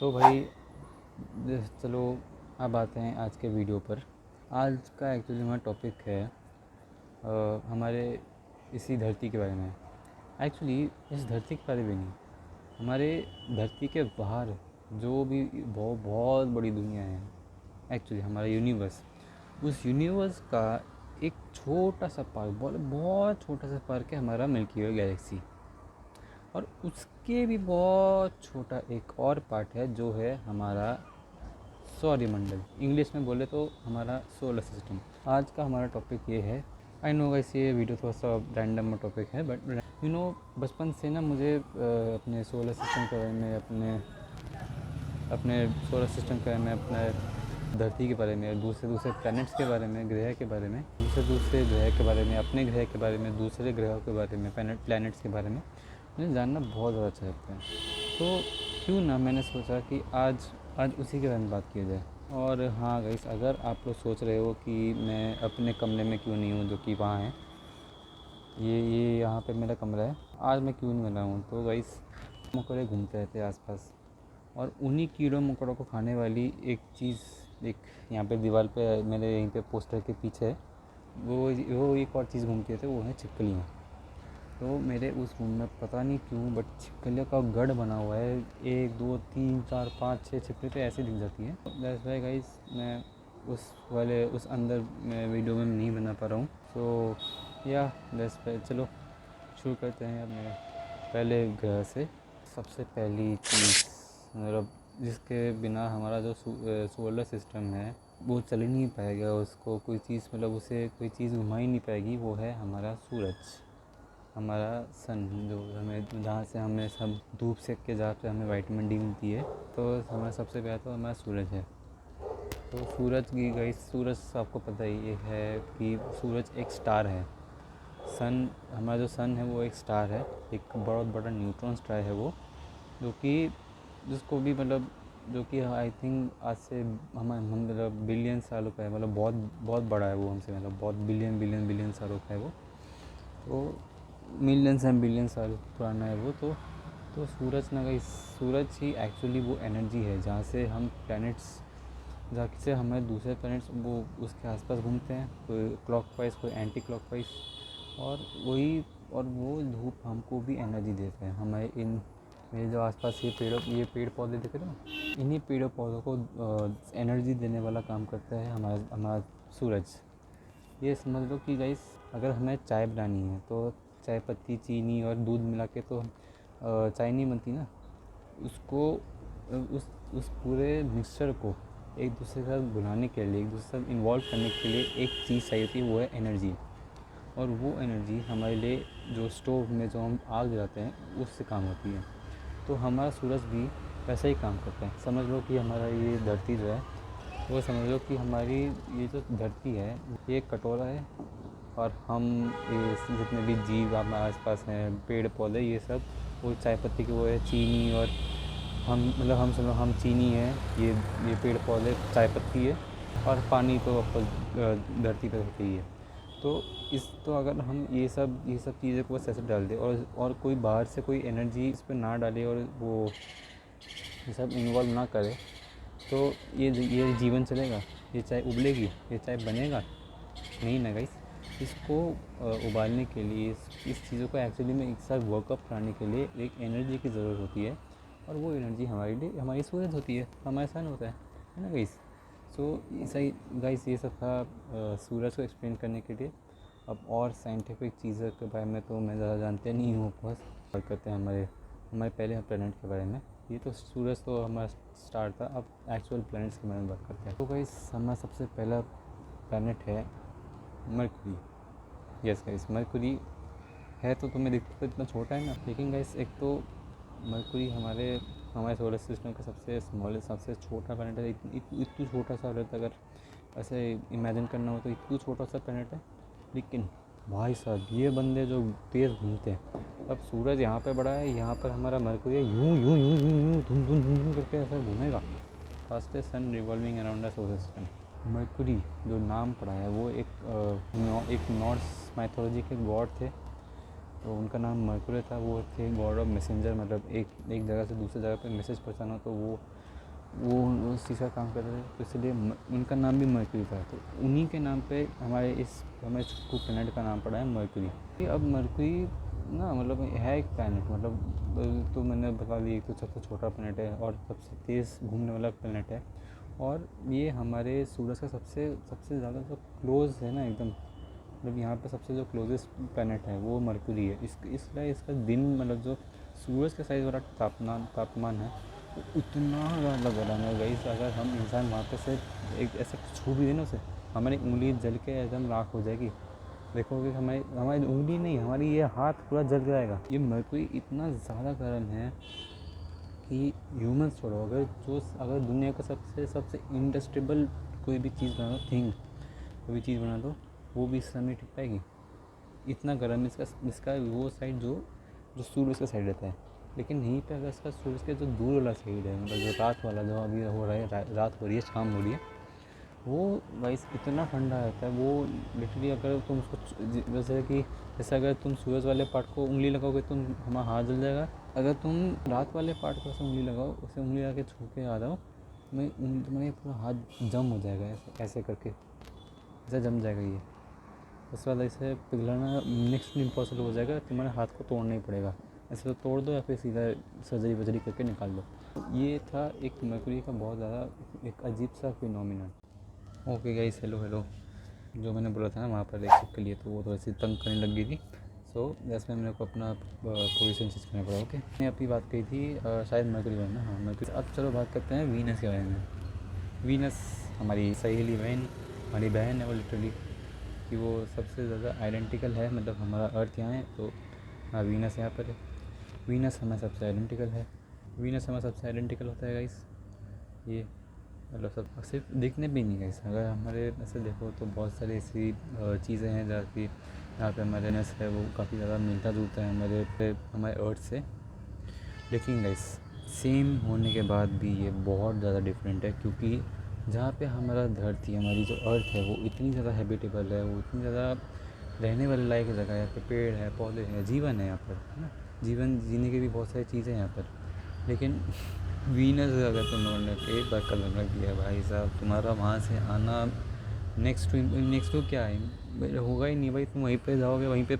सो भाई चलो अब आते हैं आज के वीडियो पर। आज का एक्चुअली हमारा टॉपिक है हमारे इसी धरती के बारे में। एक्चुअली इस धरती के बारे में नहीं, हमारे धरती के बाहर जो भी बहुत बहुत बड़ी दुनिया है, एक्चुअली हमारा यूनिवर्स, उस यूनिवर्स का एक छोटा सा पार्ट, बहुत छोटा सा पार्ट है हमारा मिल्की वे गैलेक्सी। और उसके भी बहुत छोटा एक और पार्ट है जो है हमारा सौरमंडल, इंग्लिश में बोले तो हमारा सोलर सिस्टम। आज का हमारा टॉपिक ये है। आई नो गाइस, ये वीडियो थोड़ा सा रैंडम टॉपिक है, बट बचपन से ना मुझे अपने सोलर सिस्टम के बारे में, अपने सोलर सिस्टम के बारे में, अपने धरती के बारे में, दूसरे प्लैनेट्स के बारे में, ग्रह के बारे में, दूसरे ग्रह के बारे में, अपने ग्रह के बारे में, दूसरे ग्रहों के बारे में, प्लैनेट्स के बारे में मुझे जानना बहुत ज़्यादा अच्छा लगता है। तो क्यों ना मैंने सोचा कि आज उसी के बारे में बात की जाए। और हाँ गाइस, अगर आप लोग सोच रहे हो कि मैं अपने कमरे में क्यों नहीं हूँ जो कि वहाँ है, ये यहाँ पे मेरा कमरा है, आज मैं क्यों नहीं बना हूँ, तो गाइस मकोड़े घूमते रहते हैं आसपास, और उन्हीं कीड़ों मकोड़ों को खाने वाली एक चीज़, एक यहाँ पे दीवार पे मेरे यहीं पे पोस्टर के पीछे है, वो एक और चीज़ घूमती है, वो है छिपकलियाँ। तो मेरे उस रूम में पता नहीं क्यों बट छिपकलियों का गढ़ बना हुआ है। 1 2 3 4 5 6 छिपकली तो ऐसे दिख जाती हैं। दैट्स व्हाई गाइस मैं उस अंदर मैं वीडियो में नहीं बना पा रहा हूँ। सो या दैट्स व्हाई चलो शुरू करते हैं अपने पहले ग्रह से। सबसे पहली चीज़, मतलब जिसके बिना हमारा जो सोलर सिस्टम है वो चल ही नहीं पाएगा, उसको कोई चीज़, मतलब उसे कोई चीज़ घुमा ही नहीं पाएगी, वो है हमारा सूरज, हमारा सन, जो हमें, जहाँ से हमें सब धूप सेक के, जहाँ से हमें विटामिन डी मिलती है। तो हमारा सबसे पहला तो हमारा सूरज है। तो सूरज की गई, सूरज आपको पता ही है कि सूरज एक स्टार है। सन, हमारा जो सन है वो एक स्टार है, एक बहुत बड़ा न्यूट्रॉन स्टार है वो, जो कि जिसको भी मतलब, जो कि आई थिंक आज से हम मतलब बिलियन सालों का है, मतलब बहुत बहुत बड़ा है वो हमसे, मतलब बहुत बिलियन सालों का है वो। तो मिलियंस एंड बिलियन साल पुराना है वो। तो सूरज ना, गई सूरज ही एक्चुअली वो एनर्जी है जहाँ से हम प्लैनेट्स, जहाँ से हमें दूसरे प्लैनेट्स वो उसके आसपास घूमते हैं, कोई क्लॉकवाइज, कोई एंटी क्लॉकवाइज, और वो धूप हमको भी एनर्जी देता है। हमारे मेरे जो आसपास ये पेड़ पौधे दिख रहे हो, इन्हीं पेड़ों पौधों को एनर्जी देने वाला काम करता है हमारा सूरज। ये समझ लो कि गाइस, अगर हमें चाय बनानी है तो चाय पत्ती, चीनी और दूध मिला के तो चाय नहीं बनती ना। उसको उस पूरे मिक्सचर को एक दूसरे के साथ बुलाने के लिए, एक दूसरे के साथ इन्वॉल्व करने के लिए एक चीज़ चाहिए होती है, वो है एनर्जी। और वो एनर्जी हमारे लिए जो स्टोव में जो हम आग जलाते हैं उससे काम होती है। तो हमारा सूरज भी वैसा ही काम करता है। समझ लो कि हमारा ये धरती जो है, वो समझ लो कि हमारी ये जो धरती है ये एक कटोरा है, और हम ये जितने भी जीव हमारे आसपास हैं, पेड़ पौधे, ये सब वो चाय पत्ती की वो है चीनी, और हम समझो हम चीनी है, ये पेड़ पौधे चाय पत्ती है, और पानी तो आपको धरती पर होती ही है। तो अगर हम ये सब चीज़ें को बस ऐसे डाल दें, और कोई बाहर से कोई एनर्जी इस पर ना डाले, और वो ये सब इन्वॉल्व ना करे, तो ये जीवन चलेगा? ये चाय उबलेगी? ये चाय बनेगा? नहीं ना गाइस। इसको उबालने के लिए, इस चीज़ों को एक्चुअली में एक साथ वर्कअप कराने के लिए एक एनर्जी की ज़रूरत होती है, और वो एनर्जी हमारे लिए हमारी सूरज होती है, हमारे सन होता है ना गाइस। सो सही गाइस, ये सब था सूरज को एक्सप्लेन करने के लिए। अब और साइंटिफिक चीज़ों के बारे में तो मैं ज़्यादा जानते नहीं हूँ, बस बात करते हैं हमारे पहले प्लैनेट के बारे में। ये तो सूरज तो हमारा स्टार था, अब एक्चुअल प्लैनेट्स के बारे में बात करते हैं। तो गाइस, हमारा सबसे पहला प्लैनेट है मरकरी। यस गाइस, मरकरी है तो तुम्हें दिखता तो इतना छोटा है ना, लेकिन गाइस एक तो मरकरी हमारे सोलर सिस्टम का सबसे स्मॉलेस्ट, सबसे छोटा प्लैनेट है। इतना छोटा सा अगर ऐसे इमेजिन करना हो तो इतना छोटा सा प्लैनेट है, लेकिन भाई साहब ये बंदे जो तेज़ घूमते हैं। अब सूरज यहाँ पे बड़ा है, यहाँ पर हमारा मरकरी यूँ यूँ यूँ यूँ यूँ धुम धुम धुम धुम करके ऐसा घूमेगा। Fastest sun revolving around the solar system. Mercury जो नाम पड़ा है वो एक नॉर्स माइथोलॉजी के गॉड थे, तो उनका नाम मरकुरी था। वो थे गॉड ऑफ मैसेंजर, मतलब एक जगह से दूसरी जगह पे मैसेज पहुंचाना, तो वो वो उस चीज़ का काम करते थे, तो इसलिए उनका नाम भी मर्क्यूरी था। तो उन्हीं के नाम पे हमें इसको प्लैनेट का नाम पड़ा है मर्क्यूरी। अब मर्क्यूरी ना मतलब है एक प्लैनेट, मतलब तो मैंने बता दी, एक तो सबसे छोटा प्लैनेट है और सबसे तेज़ घूमने वाला प्लैनेट है, और ये हमारे सूरज का सबसे सबसे ज़्यादा जो क्लोज है ना एकदम, मतलब यहाँ पे सबसे जो क्लोजेस्ट प्लैनेट है वो मर्क्यूरी है। इसलिए इसका दिन मतलब जो सूरज के साइज़ वाला तापमान है वो इतना ज़्यादा गर्म है गाइस। अगर हम इंसान वहाँ पे से एक ऐसे छू भी दें ना उसे, हमारी उंगली जल के एकदम राख हो जाएगी। देखोगे हमारी हमारी उंगली नहीं, हमारी ये हाथ पूरा जल जाएगा। ये मर्क्यूरी इतना ज़्यादा गर्म है कि ह्यूमंस छोड़ो, अगर दुनिया का सबसे सबसे इंडस्ट्रेबल कोई भी चीज़ बना दो, कोई भी चीज़ बना दो, वो भी इस समय टिक पाएगी। इतना गर्म इसका वो साइड जो जो सूरज का साइड रहता है। लेकिन यहीं पे अगर इसका सूरज का जो दूर वाला साइड है, मतलब जो रात वाला, जो अभी हो रहा है, रात हो रही है, शाम हो रही है, वो वाइस इतना ठंडा रहता है। वो लिटरली अगर तुम उसको जैसे अगर तुम सूरज वाले पार्ट को उंगली लगाओगे तो हमारा हाथ जल जाएगा। अगर तुम रात वाले पार्ट को ऐसे उंगली लगाओ, उसे उंगली लगा के छू के आ जाओ, तुम्हारे पूरा हाथ जम हो जाएगा, ऐसे करके ऐसे जम जाएगा ये। उसके बाद ऐसे पिघलाना नेक्स्ट इम्पॉसिबल हो जाएगा, तुम्हारे हाथ को तोड़ना ही पड़ेगा। ऐसे तो तोड़ दो या फिर सीधा सर्जरी वर्जरी करके निकाल दो। ये था एक मर्क्यूरी का बहुत ज़्यादा एक अजीब सा फिनोमिना। Okay guys, hello. जो मैंने बोला था ना वहाँ पर एक शिप के लिए, तो वो थोड़ी सी तंग करने लग गई थी। सो जैसे मेरे को अपना पोजीशन चेंज करना पड़ा। ओके, मैं अपनी बात कही थी शायद मर्क्यूरी बारे में। हाँ, मर्क्यूरी। अब चलो बात करते हैं वीनस के बारे में। वीनस हमारी सहेली बहन, हमारी बहन है वो लिटरली, कि वो सबसे ज़्यादा आइडेंटिकल है। मतलब हमारा अर्थ यहाँ है तो हाँ वीनस यहाँ पर है। वीनस हमें सबसे आइडेंटिकल है। वीनस हमें सबसे आइडेंटिकल होता है गाइस। ये मतलब सब सिर्फ दिखने भी नहीं गाइस, अगर हमारे ऐसे देखो तो बहुत सारी ऐसी चीज़ें हैं जहाँ पे हमारे नस है वो काफ़ी ज़्यादा मिलता जुलता है हमारे अर्थ से। लेकिन गाइस सेम होने के बाद भी ये बहुत ज़्यादा डिफरेंट है, क्योंकि जहाँ पे हमारा धरती, हमारी जो अर्थ है वो इतनी ज़्यादा हैबिटेबल है, वो इतनी ज़्यादा रहने वाले लायक जगह है। यहाँ पे पेड़ है, पौधे हैं, जीवन है यहाँ पर, है ना। जीवन जीने की भी बहुत सारी चीज़ें हैं यहाँ पर। लेकिन वीनस अगर तुम लोगों ने एक बार कदम रख दिया भाई साहब, तुम्हारा वहाँ से आना नेक्स्ट टू क्या है, होगा ही नहीं भाई। तुम वहीं पे जाओगे, वहीं पे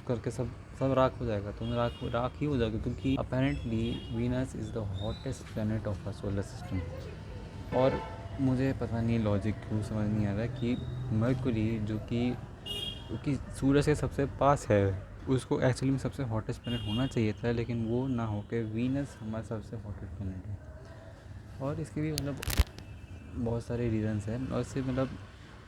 करके सब सब राख हो जाएगा, तुम राख ही हो जाएगा। क्योंकि apparently Venus is the hottest planet of our solar system. और मुझे पता नहीं लॉजिक क्यों समझ नहीं आ रहा कि मर्क्यूरी जो कि सूरज के सबसे पास है, उसको एक्चुअली में सबसे हॉटेस्ट प्लैनेट होना चाहिए था, लेकिन वो ना होकर वीनस हमारा सबसे हॉटेस्ट प्लैनेट है। और इसके भी मतलब बहुत सारे रीज़न्स हैं। और इससे मतलब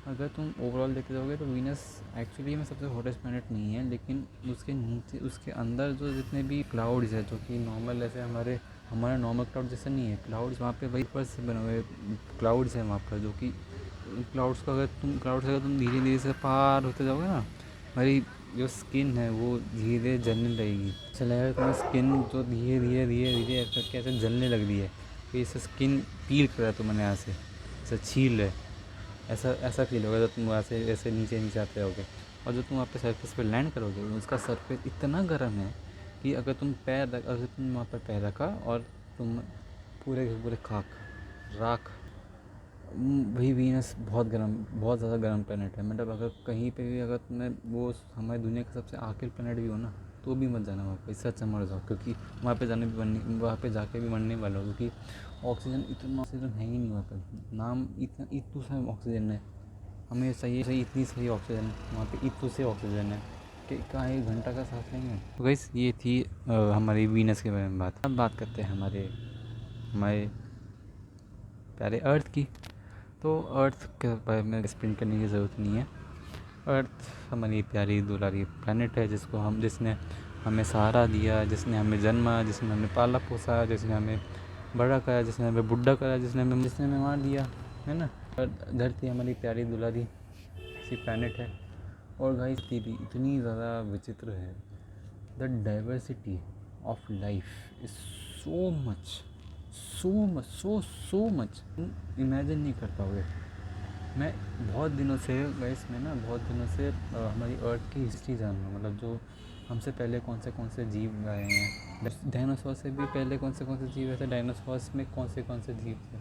अगर तुम ओवरऑल देखते जाओगे तो वीनस एक्चुअली में सबसे हॉटेस्ट प्लैनेट नहीं है, लेकिन उसके नीचे, उसके अंदर जो जितने भी क्लाउड्स है, जो कि नॉर्मल ऐसे हमारा नॉर्मल क्लाउड जैसे नहीं है। क्लाउड्स वहाँ पे वही पर से बने हुए क्लाउड्स हैं वहाँ पर, जो कि क्लाउड्स को अगर तुम धीरे धीरे से पार होते जाओगे ना, हमारी जो स्किन है वो धीरे धीरे जलने लगेगी। चलेगा तुम्हारी स्किन जो धीरे धीरे धीरे धीरे करके ऐसे जलने लग रही है, तो इससे स्किन पील कर रहा है तुम्हें यहाँ से, ऐसे छील है, ऐसा ऐसा फील होगा जब तुम वहाँ से ऐसे नीचे आते रहोगे। और जब तुम वहाँ पे सरफेस पे लैंड करोगे, उसका सरफेस इतना गर्म है कि अगर तुम वहाँ पर पैर रखा और तुम पूरे के पूरे राख। वही वीनस बहुत गर्म, बहुत ज़्यादा गर्म प्लेनेट है। मतलब अगर कहीं पे भी अगर तुम्हें वो हमारी दुनिया का सबसे आखिरी प्लेनेट भी हो ना, तो भी मत जाना वहाँ पे, इससे अच्छा मर जाओ। क्योंकि वहाँ पे जाके भी मरने वाला हो, क्योंकि इतना ऑक्सीजन है ही नहीं वहाँ पर। नाम इतू सा ऑक्सीजन है, हमें सही इतनी सही ऑक्सीजन है वहाँ पे, इतू से ऑक्सीजन है कि कहाँ 1 घंटा का सांस लेंगे। तो गाइस ये थी हमारी वीनस के बारे में बात। अब बात करते हैं हमारे प्यारे अर्थ की। तो अर्थ के बारे में एक्सप्लेन करने की ज़रूरत नहीं है। अर्थ हमारी प्यारी दुलारी प्लैनेट है, जिसने हमें सहारा दिया, जिसने हमें जन्मा, जिसने हमें पाला पोसा, जिसने हमें बड़ा करा, जिसने हमें बुढ़ा करा, जिसने हमें मार दिया, है ना। और धरती हमारी प्यारी दुलारी सी प्लैनेट है। और गाइस भी इतनी ज़्यादा विचित्र है। The diversity of life is so much, so much, imagine नहीं कर पाओगे। मैं बहुत दिनों से हमारी अर्थ की हिस्ट्री जान रहा हूँ। मतलब जो हमसे पहले कौन से जीव आए हैं, डायनासोर से भी पहले कौन से जीव आए थे, डायनासोर्स में कौन से जीव थे।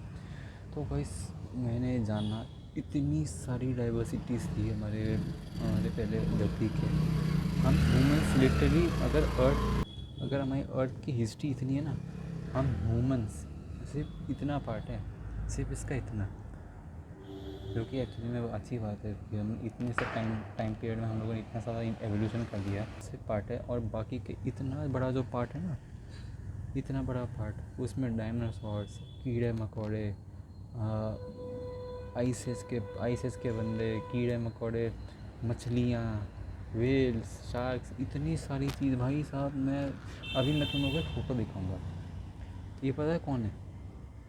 तो गाइस मैंने जाना इतनी सारी डाइवर्सिटीज़ थी हमारे पहले धरती के। हम ह्यूमंस लिटरली अगर हमारी अर्थ की हिस्ट्री इतनी है ना, हम ह्यूमंस सिर्फ इतना पार्ट है, सिर्फ इसका इतना, जो कि एक्चुअली में अच्छी बात है कि हम इतने से टाइम पीरियड में हम लोगों ने इतना सारा एवोल्यूशन कर दिया, सिर्फ पार्ट है। और बाकी के इतना बड़ा जो पार्ट है ना, इतना बड़ा पार्ट, उसमें डायनासोर्स, कीड़े मकोड़े, आइसेस के बंदे, कीड़े मकोड़े, मछलियाँ, वेल्स, शार्क्स, इतनी सारी चीज़ भाई साहब। मैं तुम लोगों को फ़ोटो दिखाऊंगा। ये पता है कौन है?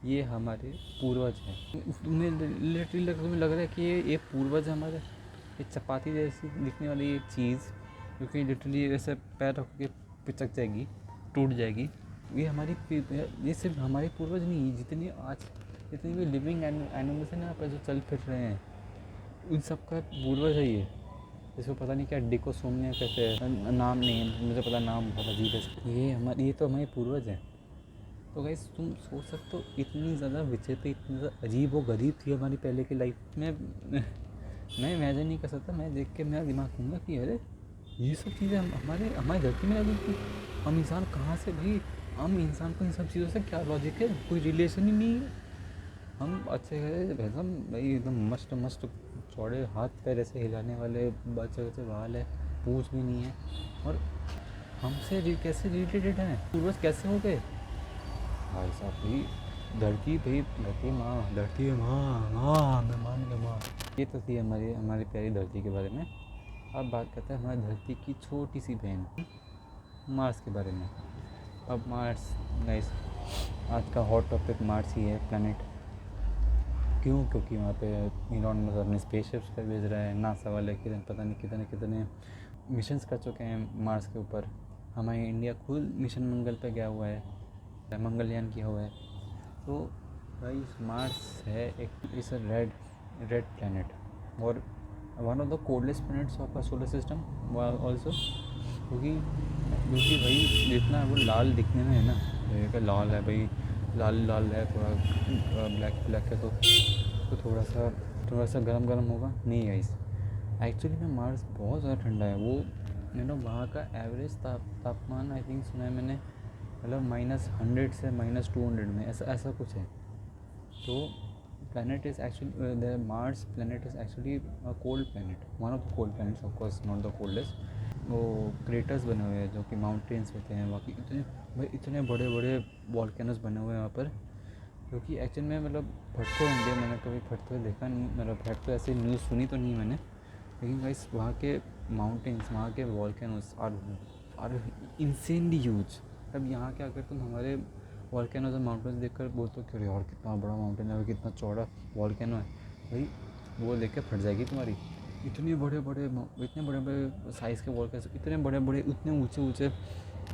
ये हमारे पूर्वज हैं। तुम्हें लग रहा है कि ये पूर्वज है हमारे। ये चपाती जैसी दिखने वाली ये चीज़, क्योंकि लिटरली ऐसे पैर रख के पिचक जाएगी, टूट जाएगी, ये सिर्फ हमारे पूर्वज नहीं, जितनी भी लिविंग एनिमल्स हैं ना पर जो चल फिर रहे हैं, उन सब का पूर्वज है ये। इसको पता नहीं क्या डिकोसोमिया कहते हैं, नाम नहीं है मुझे पता, नाम बहुत अजीब है। ये तो हमारे पूर्वज हैं। तो गाइस तुम सोच सकते हो इतनी ज़्यादा विचित्र, इतनी ज़्यादा अजीब व गरीब थी हमारी पहले की लाइफ में। मैं इमेजिन नहीं कर सकता। मैं देख के मेरा दिमाग घूमगा कि अरे ये सब चीज़ें हमारी धरती में लगी थी। हम इंसान कहाँ से भाई, हम इंसान को इन सब चीज़ों से क्या लॉजिक है, कोई रिलेशन ही नहीं है। हम अच्छे भाई एकदम मस्त चौड़े हाथ पैर ऐसे हिलाने वाले बच्चे बाल है, पूछ भी नहीं है, और हमसे कैसे रिलेटेड हैं, पूर्वज कैसे हो गए भाई साहब। धरती माँ मैं मान गया माँ। ये तो थी हमारी प्यारी धरती के बारे में। अब बात करते हैं हमारी धरती की छोटी सी बहन मार्स के बारे में। अब मार्स गाइस, आज का हॉट टॉपिक मार्स ही है, प्लैनेट। क्यों? क्योंकि वहाँ पे इलॉन मस्क अपने स्पेसशिप्स पर भेज रहा है। नासा वाले पता नहीं कितने मिशंस कर चुके हैं मार्स के ऊपर। हमारे इंडिया खुद मिशन मंगल पे गया हुआ है, मंगलयान किया हुआ है। तो भाई मार्स है इस रेड प्लैनेट, और one of the coldest planets of solar system also. क्योंकि भाई जितना वो लाल दिखने में है ना, लाल है भाई, लाल है, थोड़ा ब्लैक है, तो थोड़ा सा गरम होगा नहीं गाइस। एक्चुअली में मार्स बहुत ज़्यादा ठंडा है। वो वहाँ का एवरेज तापमान आई थिंक सुना है मैंने, मतलब -100 से -200 में ऐसा कुछ है। तो planet is actually the Mars planet is actually a cold planet, one of the cold planets, of course not the coldest। वो क्रेटर्स बने हुए हैं जो कि माउंटेन्स होते हैं, बाकी इतने बड़े वॉल्केनोस बने हुए हैं वहाँ पर, जो कि एक्चुअल में मतलब फटते होंगे। मैंने कभी फटते हुए देखा नहीं, मतलब फटते ऐसे न्यूज़ सुनी तो नहीं मैंने, लेकिन गाइस वहाँ के माउंटेन्स, वहाँ के वॉल्केनोस आर इंसेनली ह्यूज। अब यहाँ के अगर तुम हमारे वॉल्केनोज और माउंटेन्स देखकर बोलते हो कि यार कितना बड़ा माउंटेन है, कितना चौड़ा वॉल्केनो है, भाई वो देख के फट जाएगी तुम्हारी। इतने बड़े साइज़ के वॉल्केनोस, इतने बड़े इतने ऊंचे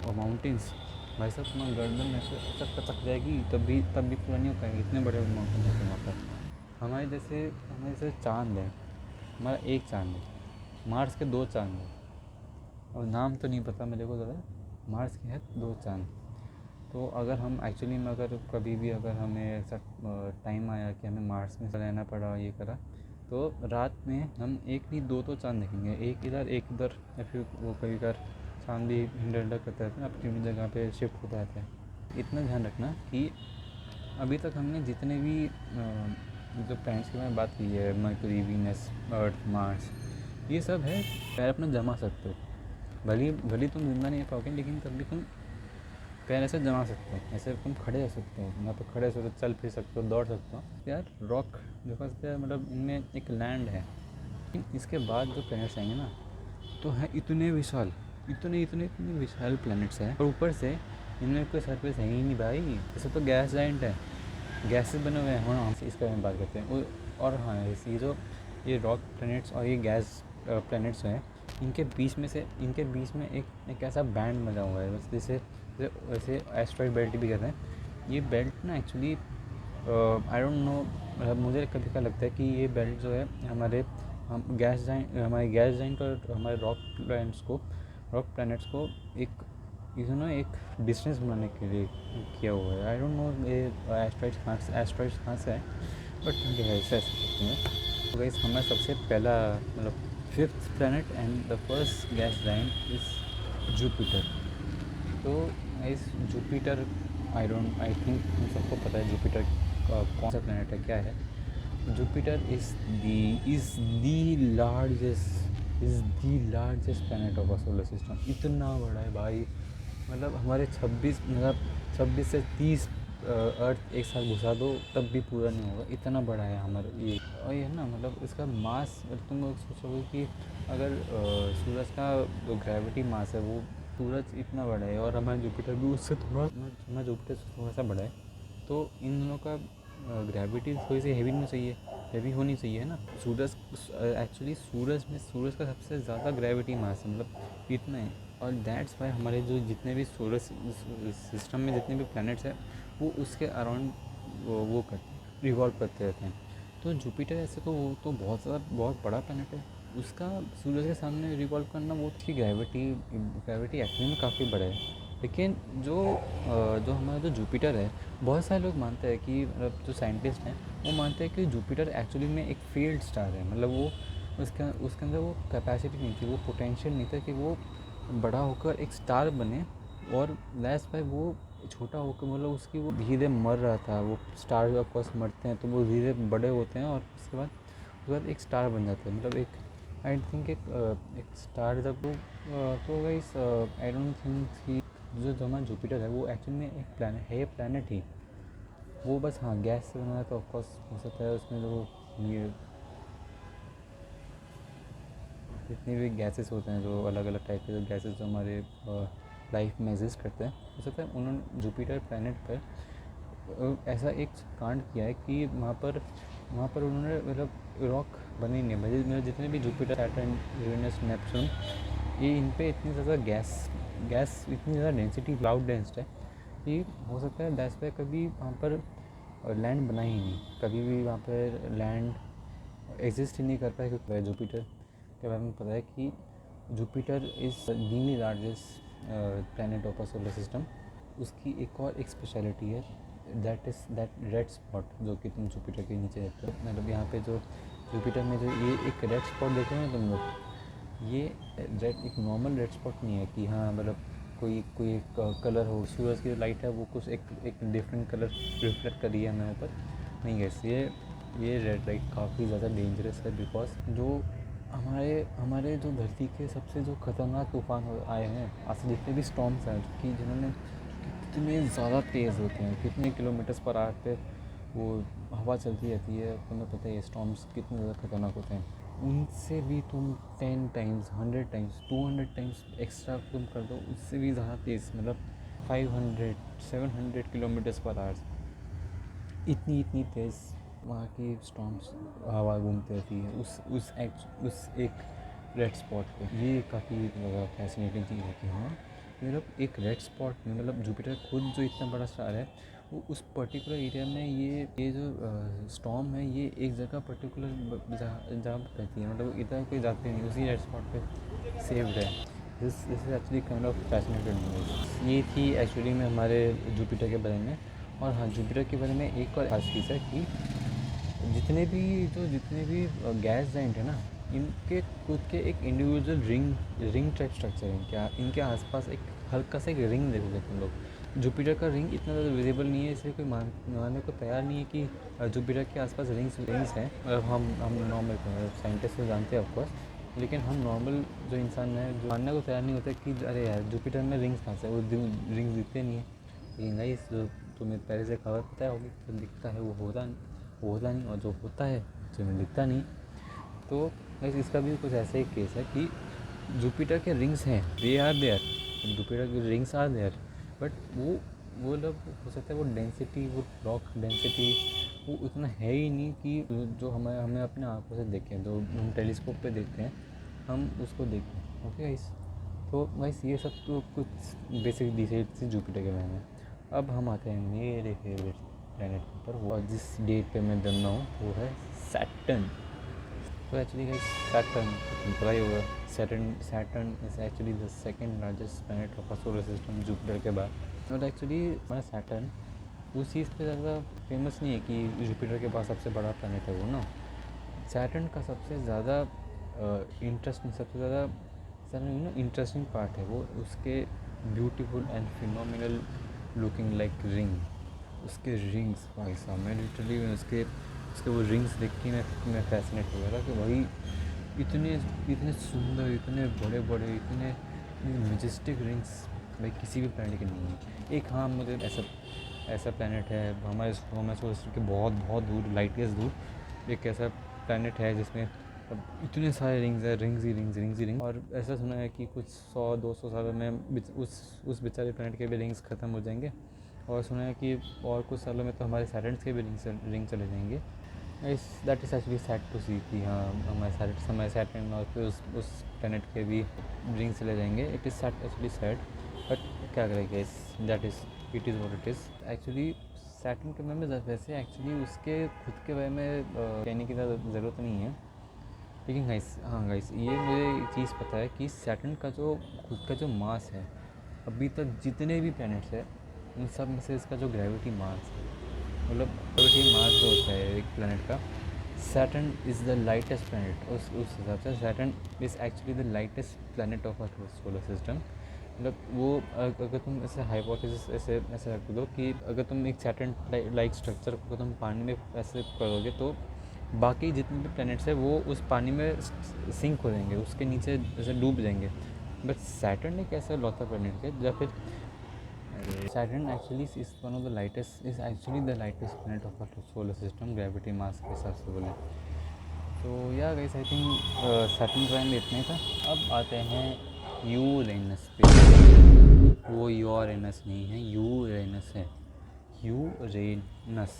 और माउंटेन्स, भाई साहब तुम्हारा गर्दन में से चक जाएगी, तब भी पूरा नहीं हो पाएगी। इतने बड़े माउंटेन होते हैं वहाँ पर। हमारे जैसे चाँद है, हमारा एक चाँद है, मार्स के 2 चाँद हैं, और नाम तो नहीं पता मेरे को ज़्यादा। मार्स के हैं 2 चाँद। तो अगर हम एक्चुअली में अगर कभी भी अगर हमें ऐसा टाइम आया कि हमें मार्स में रहना पड़ा, ये करा, तो रात में हम एक नहीं 2 चाँद देखेंगे, एक इधर या फिर वो कभी बार चाँद भी हिंडर करते रहते हैं, अपनी जगह पे शिफ्ट होते रहते हैं। इतना ध्यान रखना कि अभी तक हमने जितने भी जो प्लैनेट्स की मैंने बात की है, मर्क्यूरी, वीनस, अर्थ, मार्स, ये सब है पैर अपना जमा सकते हो। भली तुम जिंदा नहीं पाओगे, लेकिन तब भी तुम पैर ऐसे जमा सकते हो, ऐसे तुम खड़े हो सकते हो, यहाँ पे खड़े हो सकते हो, चल फिर सकते हो, दौड़ सकते हो यार। रॉक जो है मतलब इनमें एक लैंड है। इसके बाद जो प्लैनेट्स आएंगे ना, तो हैं इतने विशाल प्लैनेट्स हैं, और ऊपर से इनमें कोई सरफेस है ही नहीं भाई। जैसे तो गैस जाइंट है, गैसेस बने हुए हैं। हाँ, इसके बारे में बात करते हैं। और हाँ, ये रॉक प्लैनेट्स और ये गैस प्लैनेट्स हैं, इनके बीच में एक ऐसा बैंड बना हुआ है, जैसे एस्ट्रॉइड बेल्ट भी कहते हैं। ये बेल्ट ना एक्चुअली आई डोंट नो, मुझे कभी क्या लगता है कि ये बेल्ट जो है हमारे गैस जाइंट और हमारे रॉक प्लैनेट्स को रॉक प्लैनेट्स को एक एक डिस्टेंस बनाने के लिए किया हुआ है। आई डोंट नो ये एस्ट्रॉइड्स कहाँ से है, बट ऐसे करते हैं। तो गाइस हमारा सबसे पहला मतलब fifth planet and the first gas giant is Jupiter. तो गाइस जुपिटर आई थिंक हम सबको पता है जुपिटर कौन सा प्लैनेट है, क्या है। Jupiter is the largest planet of a solar system. इतना बड़ा है भाई, मतलब हमारे 26 से 30 अर्थ एक साथ घुसा दो तब भी पूरा नहीं होगा, इतना बड़ा है हमारा ये। और ये है ना, मतलब इसका मास तुम लोग सोचोगे कि अगर सूरज का जो ग्रेविटी मास है वो सूरज इतना बड़ा है और हमारा जुपिटर भी उससे हमारा जुपिटर से थोड़ा सा बड़ा है, तो इन दोनों का ग्रेविटी थोड़ी सी हैवी होनी चाहिए है ना। सूरज का सबसे ज़्यादा ग्रेविटी मास है, मतलब इतना है। और दैट्स वाई हमारे जो जितने भी सोलर सिस्टम में जितने भी प्लैनेट्स हैं वो उसके अराउंड वो करते रिवॉल्व करते रहते हैं। तो जुपिटर ऐसे तो वो तो बहुत बड़ा प्लैनेट है, उसका सूरज के सामने रिवॉल्व करना, वो उसकी ग्रेविटी एक्चुअली में काफ़ी बड़ा है। लेकिन जो हमारा जो जुपिटर है, बहुत सारे लोग मानते हैं कि मतलब जो साइंटिस्ट हैं वो मानते हैं कि जुपिटर एक्चुअली में एक फेल्ड स्टार है। मतलब वो उसके अंदर वो कैपेसिटी नहीं थी, वो पोटेंशियल नहीं था कि वो बड़ा होकर एक स्टार बने। और लैस बाय वो छोटा होकर मतलब उसकी वो धीरे मर रहा था। वो स्टार ऑफ कोर्स मरते हैं तो वो धीरे बड़े होते हैं और उसके बाद एक स्टार बन जाता है। मतलब एक आई थिंक एक स्टार जब वो तो गाइस आई डोंट थिंक कि जो हमारा जुपिटर है वो एक्चुअली में एक प्लानट ही वो बस। हाँ, गैस से बना है तो ऑफकोर्स हो सकता है उसमें जो ये जितने भी गैसेस होते हैं, जो अलग अलग टाइप के जो गैसेस जो हमारे लाइफ में एग्जिस्ट करते हैं, हो सकता है उन्होंने जुपिटर प्लैनेट पर ऐसा एक कांड किया है कि वहाँ पर उन्होंने मतलब रॉक बने नहीं। मतलब जितने भी जुपिटर, सैटर्न, यूरेनस, नेपच्यून, ये इन पे इतनी ज़्यादा गैस इतनी ज़्यादा डेंसिटी क्लाउड डेंस्ड है कि हो सकता है दैट्स पे कभी वहाँ पर लैंड बना ही नहीं, कभी भी वहाँ पर लैंड एग्जिस्ट ही नहीं कर पाए। क्योंकि जुपिटर के बारे में पता है कि Jupiter is the largest planet of a solar system. उसकी एक स्पेशलिटी है, दैट रेड स्पॉट जो कि तुम जुपिटर के नीचे रहते हो। मतलब यहाँ पे जो जुपिटर में जो ये एक रेड स्पॉट देखे ना तुम लोग, ये रेड एक नॉर्मल रेड स्पॉट नहीं है कि हाँ मतलब कोई एक कलर हो, सूरज की लाइट है वो कुछ एक डिफरेंट कलर रिफ्लेक्ट कर रही है हमें ऊपर। नहीं गैस, ये रेड लाइट काफ़ी ज़्यादा डेंजरस है। बिकॉज जो हमारे जो धरती के सबसे जो खतरनाक तूफान आए हैं आज से, जितने भी स्टॉर्म्स हैं कि जिन्होंने कितने ज़्यादा तेज़ होते हैं, कितने किलोमीटर्स पर आवर पे वो हवा चलती रहती है, तुम्हें पता है ये स्टॉर्म्स कितने ज़्यादा खतरनाक होते हैं। उनसे भी तुम 10 टाइम्स, 100 टाइम्स, 200 टाइम्स एक्स्ट्रा तुम कर दो, उससे भी ज़्यादा तेज़, मतलब 500 700 किलोमीटर्स पर आवर, इतनी तेज़ वहाँ की स्टॉर्म्स हवा घूमती रहती है उस एक रेड स्पॉट पे। ये काफ़ी फैसिनेटिंग चीज़ है कि हाँ मतलब एक रेड स्पॉट में, मतलब जुपिटर खुद जो इतना बड़ा स्टार है वो उस पर्टिकुलर एरिया में ये जो स्टॉर्म है ये एक जगह पर्टिकुलर जहाँ पर रहती है। मतलब इधर कोई जाते नहीं, उसी रेड स्पॉट पे सेव्ड है। This is actually kind of fascinated news. ये थी एक्चुअली में हमारे जुपिटर के बारे में। और हाँ, जुपिटर के बारे में एक और खास चीज़ है कि जितने भी गैस जाइंट है ना, इनके खुद के एक इंडिविजुअल रिंग टाइप स्ट्रक्चर है। क्या इनके आसपास एक हल्का सा एक रिंग देखोगे तुम लोग। जुपिटर का रिंग इतना ज़्यादा विजिबल नहीं है, इसलिए कोई मानने को तैयार नहीं है कि जुपिटर के आसपास रिंग्स हैं। हम नॉर्मल साइंटिस्ट तो जानते हैं ऑफकोर्स, लेकिन हम नॉर्मल जो इंसान है जो मानने को तैयार नहीं होता कि अरे यार जुपिटर में रिंग्स कहाँ से, वो रिंग्स दिखते नहीं है। लेकिन गाइस जो तुम्हें पहले से खबर पता होगी, जो दिखता है वो होता नहीं, और जो होता है जो दिखता नहीं। तो गाइस इसका भी कुछ ऐसा ही केस है कि जुपिटर के रिंग्स हैं, दे आर देयर, जुपिटर के रिंग्स आर देयर, बट वो लोग हो सकता है वो डेंसिटी, वो रॉक डेंसिटी वो उतना है ही नहीं कि जो हमें अपने आँखों से देखें, जो हम टेलीस्कोप पे देखते हैं हम उसको देखें। ओके गाइस, तो गाइस ये सब तो कुछ बेसिक डिटेल्स थी जुपिटर के बारे में। अब हम आते हैं मेरे फेवरेट प्लैनेट पर, वो जिस डेट पे मैं जन्मा हूँ वो है सैटर्न। तो एक्चुअली गाइस सैटर्न पता ही होगा, Saturn is actually the second largest planet of our solar system Jupiter के बाद। और एक्चुअली हमारा सैटर्न उस चीज़ पे ज़्यादा फेमस नहीं है कि जुपिटर के पास सबसे बड़ा प्लैनेट है वो ना। सैटर्न का सबसे ज़्यादा इंटरेस्टिंग सबसे ज़्यादा इंटरेस्टिंग पार्ट है वो उसके beautiful and phenomenal looking like ring, उसके रिंग्स। भाई साहब मैं लिटरली उसके उसके वो रिंग्स देख के मैं फैसिनेट हो गया था कि भाई इतने इतने सुंदर, इतने बड़े बड़े, इतने मेजेस्टिक रिंग्स भाई किसी भी प्लैनेट के नहीं है। एक हाँ मुझे ऐसा प्लैनेट है हमारे सोलर सिस्टम के बहुत बहुत दूर, लाइट ईयर्स दूर एक ऐसा प्लैनेट है जिसमें अब इतने सारे रिंग्स हैं, रिंग्स। और ऐसा सुना है कि कुछ 100-200 सालों में उस बेचारे प्लैनेट के भी रिंग्स ख़त्म हो जाएंगे। और सुना है कि और कुछ सालों में तो हमारे सैटर्न के भी रिंग चले जाएंगे। That is actually sad to see कि हाँ हमारे सैटर्न और फिर उस प्लैनेट के भी रिंग चले जाएंगे। It is sad, actually sad, but क्या करेंगे, that is it is what it is. Actually Saturn के बारे में वैसे एक्चुअली उसके खुद के बारे में कहने की ज़रूरत नहीं है, लेकिन गाइस ये मुझे एक चीज़ पता है कि सैटर्न का जो खुद का जो मास है, अभी तक जितने भी प्लैनेट्स हैं उन सब में से इसका जो ग्रेविटी मास है, मतलब ग्रेविटी मास जो होता है एक प्लैनेट का, Saturn is the lightest planet. उस हिसाब से Saturn is actually the lightest planet of our solar system. मतलब वो अगर तुम ऐसे हाइपोथेसिस ऐसे रख दो कि अगर तुम एक सैटर्न लाइक स्ट्रक्चर को तुम पानी में ऐसे करोगे तो बाकी जितने भी प्लैनेट्स हैं वो उस पानी में सिंक हो जाएंगे, उसके नीचे जैसे डूब जाएंगे। बट सैटर्न एक ऐसा लौता प्लैनेट है या फिर Saturn actually is one of the lightest is actually the lightest planet of our solar system gravity mass के हिसाब से बोले तो। या guys I think Saturn prime में इतना ही था। अब आते हैं यूरेनस पे। वो यूरेनस नहीं है, यूरेनस है, यूरेनस।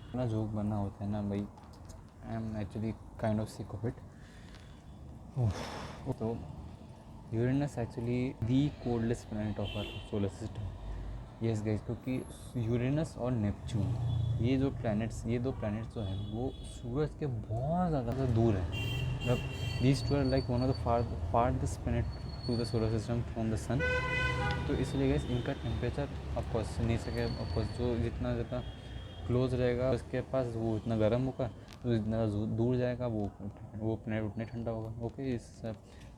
अपना जोक बनना होता है ना भाई, I am actually kind of sick of it. तो Uranus actually the coldest planet of our solar system. Yes guys, क्योंकि यूरेनस और नेपच्यून ये दो प्लैनेट्स जो हैं वो सूरज के बहुत ज़्यादा दूर हैं। मतलब these two are like one of the farthest planet to the solar system from the sun. तो इसलिए गाइस इनका टेम्परेचर ऑफकोर्स नहीं सके, ऑफकोर्स जो जितना ज़्यादा क्लोज रहेगा उसके पास वो इतना गर्म होगा, तो जितना दूर जाएगा वो प्लैनेट उतना ठंडा होगा। ओके, इस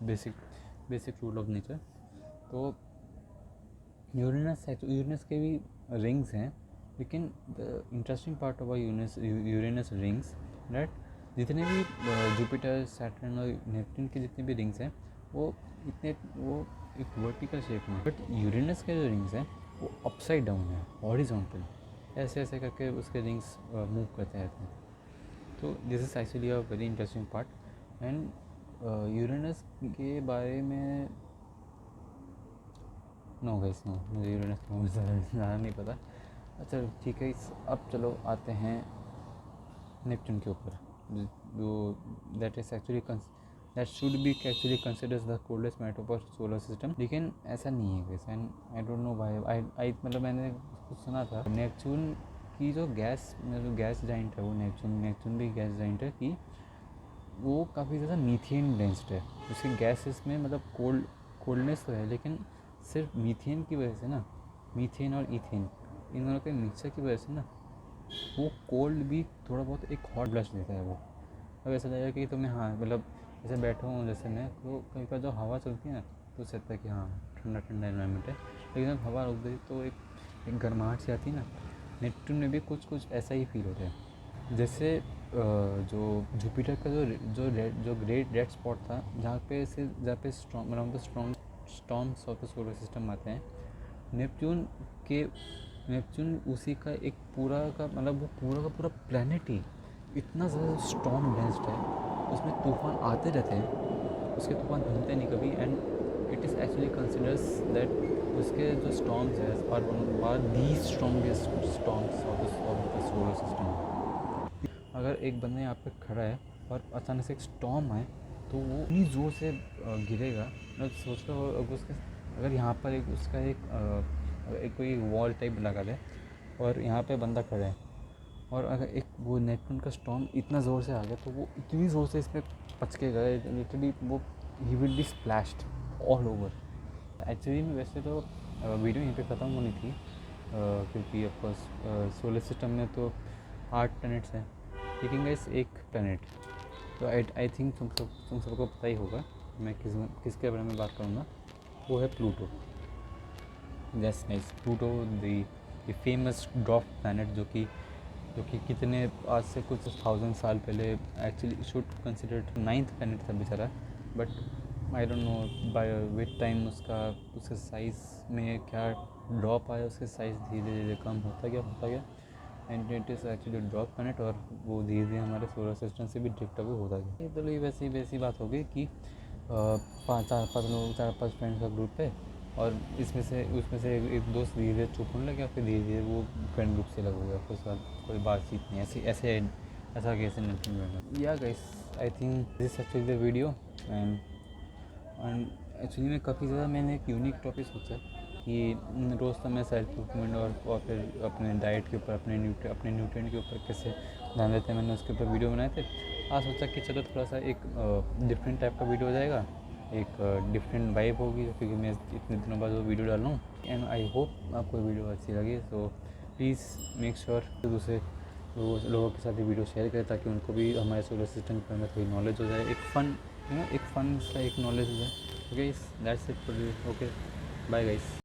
बेसिक रूल ऑफ नेचर। तो यूरेनस के भी रिंग्स हैं, लेकिन the interesting part of Uranus rings that जितने भी जुपिटर, सैटर्न और नेपच्यून के जितने भी रिंग्स हैं वो एक वर्टिकल शेप में, बट यूरेनस के जो रिंग्स हैं वो अपसाइड डाउन है, हॉरिजॉन्टल, ऐसे ऐसे करके उसके रिंग्स मूव करते रहते हैं। तो this is actually a very interesting part. And Uranus के बारे में नो गाइस, नो, मुझे यूरेनस के बारे में ज़्यादा नहीं पता। अच्छा ठीक है, अब चलो आते हैं नेपच्यून के ऊपर, जो that should be actually considers the coldest planet of our solar system, लेकिन ऐसा नहीं है वैसे। And I don't know why, I मतलब मैंने कुछ सुना था नेपच्यून की जो गैस जाइंट है वो नेपच्यून भी गैस जाइंट है कि वो काफ़ी ज़्यादा मीथेन डेंस्ड है। उसके गैसेस में मतलब कोल्डनेस तो है, लेकिन सिर्फ मीथेन की वजह से ना, मीथेन और ईथेन इन दोनों के मिक्सचर की वजह से ना वो कोल्ड भी थोड़ा बहुत एक हॉट ब्लश देता है वो। अब ऐसा लगेगा कि तुम्हें हाँ मतलब ऐसे बैठा हूँ जैसे मैं, तो कहीं पर जो हवा चलती है ना तो उससे लगता है कि हाँ ठंडा ठंडा एनवायरनमेंट है, लेकिन जब हवा रुक गई तो एक गर्माहट सी आती है ना। नेपच्यून में भी कुछ ऐसा ही फील होता है। जैसे जो जुपिटर का जो ग्रेट रेड स्पॉट था जहाँ पे storms of the solar system आते हैं, नेपच्यून उसी का एक पूरा का मतलब वो पूरा का पूरा प्लैनेट ही इतना ज़्यादा स्टॉर्म डेंस्ड है, उसमें तूफान आते रहते हैं, उसके तूफान थमते नहीं कभी। And it is actually considers that उसके जो स्टॉर्म्स है are the strongest storms of the solar system. अगर एक बंदा यहाँ पे खड़ा है और अचानक से एक स्टॉर्म आए तो वो इतनी ज़ोर से गिरेगा, मतलब सोच लो अगर यहाँ पर एक कोई वॉल टाइप लगा दे और यहाँ पे बंदा खड़ा है और अगर एक वो नेपट्टून का स्टॉर्म इतना ज़ोर से आ गया तो वो इतनी ज़ोर से इसमें पचके गए, लिटरली वो he will be splashed all over. Actually में वैसे तो वीडियो यहीं पे ख़त्म होनी थी, क्योंकि ऑफकोर्स सोलर सिस्टम में तो 8 प्लैनेट्स हैं, लेकिन गाइस एक प्लैनेट तो आई थिंक तुम सबको पता ही होगा मैं किसके बारे में बात करूँगा, वो है Pluto. Yes nice, Pluto the famous dwarf planet, जो कि कितने आज से कुछ 1000 साल पहले actually should considered 9th planet था बेचारा, but I don't know by with time उसके साइज़ में क्या ड्रॉप आया, उसके साइज़ धीरे धीरे कम होता गया and it is actually drop planet, और वो धीरे धीरे हमारे सोलर सिस्टम से भी ड्रिफ्ट अवे होता गया। तो ये वैसी बात हो गई कि 4-5 फ्रेंड्स का ग्रुप है, और उसमें से एक दोस्त धीरे धीरे चुप होने लगा, फिर धीरे धीरे वो फ्रेंड ग्रुप से लग हो गया, फिर उसके बाद कोई बातचीत नहीं, ऐसा कैसे नहीं। या guys, I think this actually the video and actually में काफ़ी ज़्यादा मैंने एक यूनिक टॉपिक सोचा कि रोज़ तो मैं सेल्फ इम्प्रूवमेंट और फिर अपने डाइट के ऊपर, अपने न्यूट्रिएंट के ऊपर कैसे ध्यान देते हैं, मैंने उसके ऊपर वीडियो बनाए थे। आज सोचा कि चलो थोड़ा सा एक डिफरेंट टाइप का वीडियो हो जाएगा, एक डिफरेंट वाइब होगी, क्योंकि मैं इतने दिनों बाद वो वीडियो डाल रहा हूँ एंड आई होप आपको वीडियो अच्छी लगी। सो प्लीज़ मेक श्योर दूसरे लोगों के साथ ये वीडियो शेयर करें, ताकि उनको भी हमारे सोलर सिस्टम के बारे में थोड़ी नॉलेज हो जाए, एक फ़न सा एक नॉलेज हो जाए। Okay, that's it for you. Okay, bye guys.